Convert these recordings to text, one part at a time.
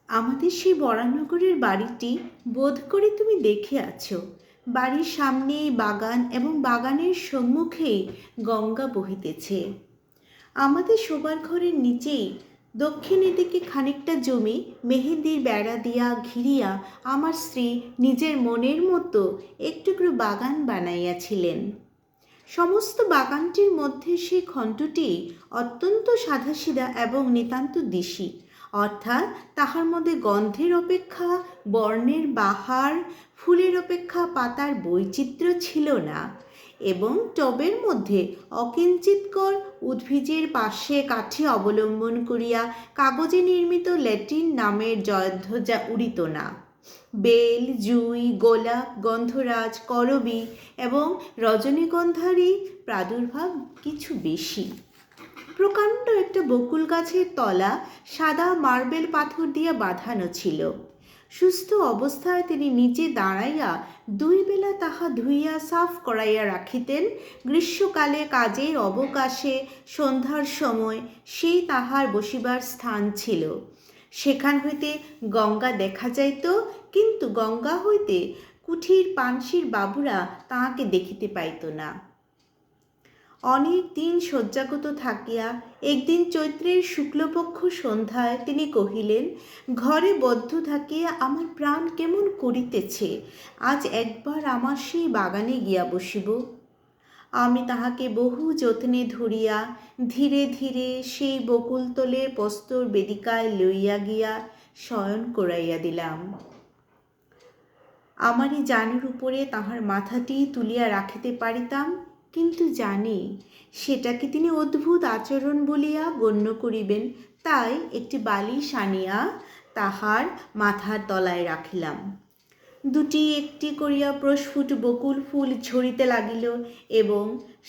আমাদের সেই বরানগরের বাড়িটি বোধ করি তুমি দেখে আছো। বাড়ির সামনেই বাগান এবং বাগানের সম্মুখেই গঙ্গা বহিতেছে। আমাদের শোবার ঘরের নিচেই দক্ষিণের দিকে খানিকটা জমি মেহেদির বেড়া দিয়া ঘিরিয়া আমার স্ত্রী নিজের মনের মতো একটুকরো বাগান বানাইয়াছিলেন। সমস্ত বাগানটির মধ্যে সেই খণ্ডটি অত্যন্ত সাদাসিধা এবং নিতান্ত দিশি, অর্থাৎ তাহার মধ্যে গন্ধের অপেক্ষা বর্ণের বাহার, ফুলের অপেক্ষা পাতার বৈচিত্র্য ছিল না, এবং টবের মধ্যে অকিঞ্চিৎকর উদ্ভিজের পাশে কাঠে অবলম্বন করিয়া কাগজে নির্মিত ল্যাটিন নামের জয়ধ্বজা উড়িত না। বেল, জুই, গোলাপ, গন্ধরাজ, করবী এবং রজনীগন্ধারই প্রাদুর্ভাব কিছু বেশি। প্রকাণ্ড একটা বকুল গাছের তলা সাদা মার্বেল পাথর দিয়া বাঁধানো ছিল। সুস্থ অবস্থায় তিনি নিচে দাঁড়াইয়া দুই বেলা তাহা ধুইয়া সাফ করাইয়া রাখিতেন। গ্রীষ্মকালে কাজের অবকাশে সন্ধ্যার সময় সেই তাহার বসিবার স্থান ছিল। সেখান হইতে গঙ্গা দেখা যাইত, কিন্তু গঙ্গা হইতে কুঠির পানসির বাবুরা তাহাকে দেখিতে পাইত না। অনেক দিন শয্যাগত থাকিয়া একদিন চৈত্রের শুক্লপক্ষ সন্ধ্যায় তিনি কহিলেন, ঘরে বদ্ধ থাকিয়া আমার প্রাণ কেমন করিতেছে, আজ একবার আমার সেই বাগানে গিয়া বসিব। আমি তাহাকে বহু যত্নে ধরিয়া ধীরে ধীরে সেই বকুলতলের প্রস্তর বেদিকায় লইয়া গিয়া শয়ন করাইয়া দিলাম। আমারই জানুর উপরে তাহার মাথাটি তুলিয়া রাখিতে পারিতাম, কিন্তু জানি সেটাকে তিনি অদ্ভুত আচরণ বলিয়া গণ্য করিবেন, তাই একটি বালিশ আনিয়া তাহার মাথার তলায় রাখিলাম। দুটি একটি করিয়া প্রস্ফুট বকুল ফুল ঝরিতে লাগিল এবং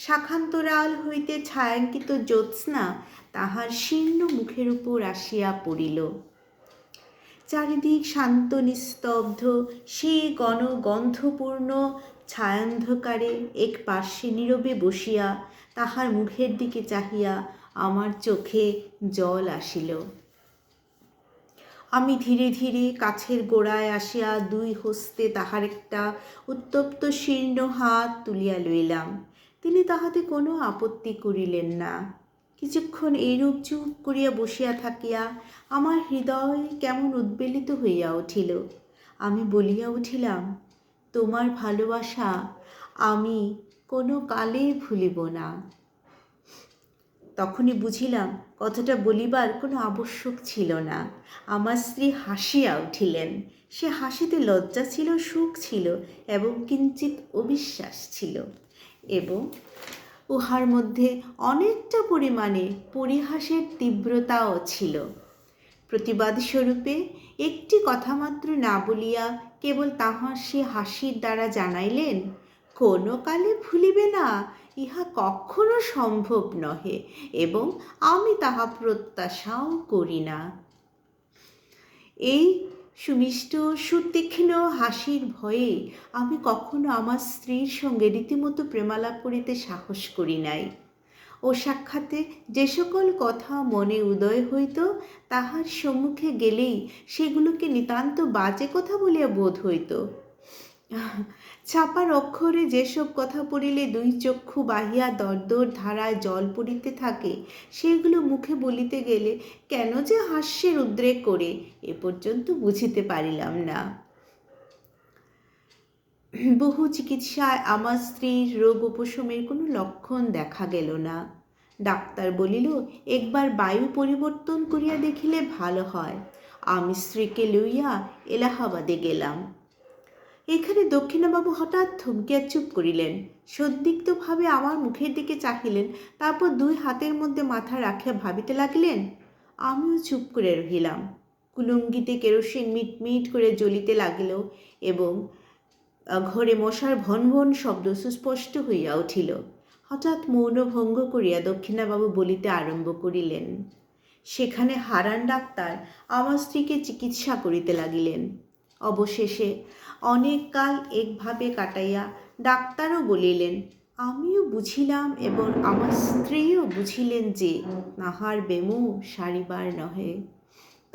শাখান্তরাল হইতে ছায়াঙ্কিত জ্যোৎস্না তাহার শীর্ণ মুখের উপর আসিয়া পড়িল। চারিদিক শান্ত নিস্তব্ধ, সেই গন্ধপূর্ণ ছায়ান্ধকারে এক পার্শ্বে নীরবে বসিয়া তাহার মুখের দিকে চাহিয়া আমার চোখে জল আসিল। আমি ধীরে ধীরে কাছের গোড়ায় আসিয়া দুই হস্তে তাহার একটা উত্তপ্ত শীর্ণ হাত তুলিয়া লইলাম। তিনি তাহাতে কোনো আপত্তি করিলেন না। কিছুক্ষণ এইরূপ চুপ করিয়া বসিয়া থাকিয়া আমার হৃদয় কেমন উদ্বেলিত হইয়া উঠিল। আমি বলিয়া উঠিলাম, তোমার ভালোবাসা আমি কোনো কালে ভুলিব না। তখনই বুঝিলাম কথাটা বলিবার কোনো আবশ্যক ছিল না। আমার স্ত্রী হাসিয়া উঠিলেন। সে হাসিতে লজ্জা ছিল, সুখ ছিল এবং কিঞ্চিৎ অবিশ্বাস ছিল, এবং উহার মধ্যে অনেকটা পরিমাণে পরিহাসের তীব্রতাও ছিল। প্রতিবাদস্বরূপে একটি কথা মাত্র না বলিয়া কেবল তাহার সে হাসির দ্বারা জানাইলেন, কোনো কালে ভুলিবে না, ইহা কখনো সম্ভব নহে এবং আমি তাহা প্রত্যাশাও করি না। এই সুমিষ্ট সুতীক্ষ্ণ হাসির ভয়ে আমি কখনো আমার স্ত্রীর সঙ্গে রীতিমতো প্রেমালাপ করিতে সাহস করি নাই। ও সাক্ষাতে যে সকল কথা মনে উদয় হইত, তাহার সম্মুখে গেলেই সেগুলোকে নিতান্ত বাজে কথা বলিয়া বোধ হইত। ছাপার অক্ষরে যেসব কথা পড়িলে দুই চক্ষু বাহিয়া দরদর ধারায় জল পড়িতে থাকে, সেগুলো মুখে বলিতে গেলে কেন যে হাস্যের উদ্রেক করে, এ পর্যন্ত বুঝিতে পারিলাম না। বহু চিকিৎসায় আমার স্ত্রীর রোগ উপশমের কোনো লক্ষণ দেখা গেল না। ডাক্তার বলিল, একবার বায়ু পরিবর্তন করিয়া দেখিলে ভালো হয়। আমি স্ত্রীকে লইয়া এলাহাবাদে গেলাম। এখানে দক্ষিণাবাবু হঠাৎ থমকিয়া চুপ করিলেন, সন্দিগ্ধভাবে আমার মুখের দিকে চাহিলেন, তারপর দুই হাতের মধ্যে মাথা রাখিয়া ভাবিতে লাগিলেন। আমিও চুপ করে রহিলাম। কুলুঙ্গিতে কেরোসিন মিটমিট করে জ্বলিতে লাগিল এবং ঘরে মশার ভন ভন শব্দ সুস্পষ্ট হইয়া উঠিল। হঠাৎ মৌন ভঙ্গ করিয়া দক্ষিণাবাবু বলিতে আরম্ভ করিলেন। সেখানে হারান ডাক্তার আমার স্ত্রীকে চিকিৎসা করিতে লাগিলেন। অবশেষে অনেক কাল একভাবে কাটাইয়া ডাক্তারও বলিলেন, আমিও বুঝিলাম এবং আমার স্ত্রীও বুঝিলেন যে তাহার বেমু সারিবার নহে।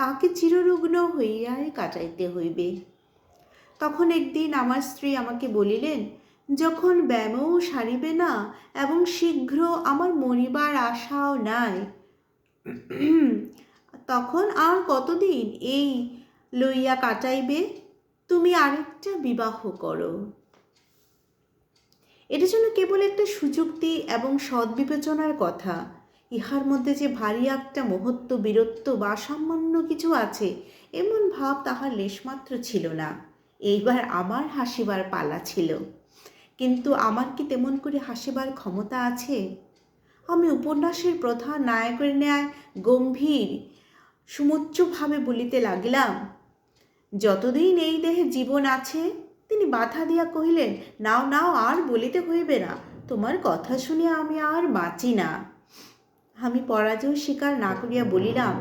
তাহাকে চিররুগ্ন হইয়াই কাটাইতে হইবে। তখন একদিন আমার স্ত্রী আমাকে বলিলেন, যখন ব্যায়ামও সারিবে না এবং শীঘ্র আমার মরিবার আশাও নাই, তখন আর কতদিন এই লইয়া কাটাইবে? তুমি আরেকটা বিবাহ করো। এটা যেন কেবল একটা সুযুক্তি এবং সদ্বিবেচনার কথা। ইহার মধ্যে যে ভারী একটা মহত্ব, বীরত্ব বা সামান্য কিছু আছে, এমন ভাব তাহার লেশমাত্র ছিল না। এইবার আমার হাসিবার পালা ছিল, কিন্তু আমার কি তেমন করে হাসিবার ক্ষমতা আছে? আমি উপন্যাসের প্রধান নায়কের ন্যায় গম্ভীর সুমোচ্চভাবে বলিতে লাগিলাম, যতদিন এই দেহে জীবন আছে। তিনি বাধা দিয়া কহিলেন, নাও নাও, আর বলিতে হইবে না, তোমার কথা শুনে আমি আর বাঁচি না। আমি পরাজয় স্বীকার না করিয়া বলিলাম,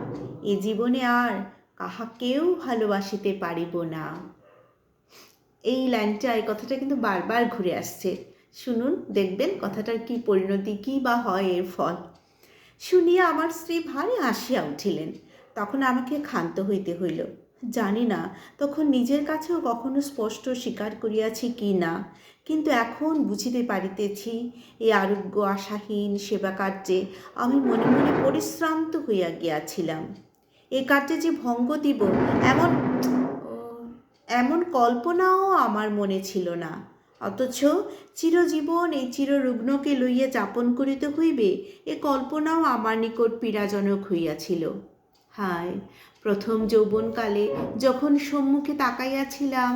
এ জীবনে আর কাহাকেও ভালোবাসিতে পারিব না। এই লাইনটা, এই কথাটা কিন্তু বারবার ঘুরে আসছে। শুনুন, দেখবেন কথাটার কি পরিণতি, কি বা হয় এর ফল। শুনিয়া আমার স্ত্রী ভারী হাসিয়া উঠিলেন। তখন আমাকে ক্ষান্ত হইতে হইল। জানি না তখন নিজের কাছেও কখনো স্পষ্ট স্বীকার করিয়াছি কি না, কিন্তু এখন বুঝিতে পারিতেছি এই আরোগ্য আশাহীন সেবা কার্যে আমি মনে মনে পরিশ্রান্ত হইয়া গিয়াছিলাম। এ কার্যে যে ভঙ্গ দিব এমন এমন কল্পনাও আমার মনে ছিল না। অথচ চিরজীবন এই চিররুগ্নকে লইয়া যাপন করিতে হইবে, এ কল্পনাও আমার নিকট পীড়াজনক হইয়াছিল। হায়, প্রথম যৌবনকালে যখন সম্মুখে তাকাইয়াছিলাম,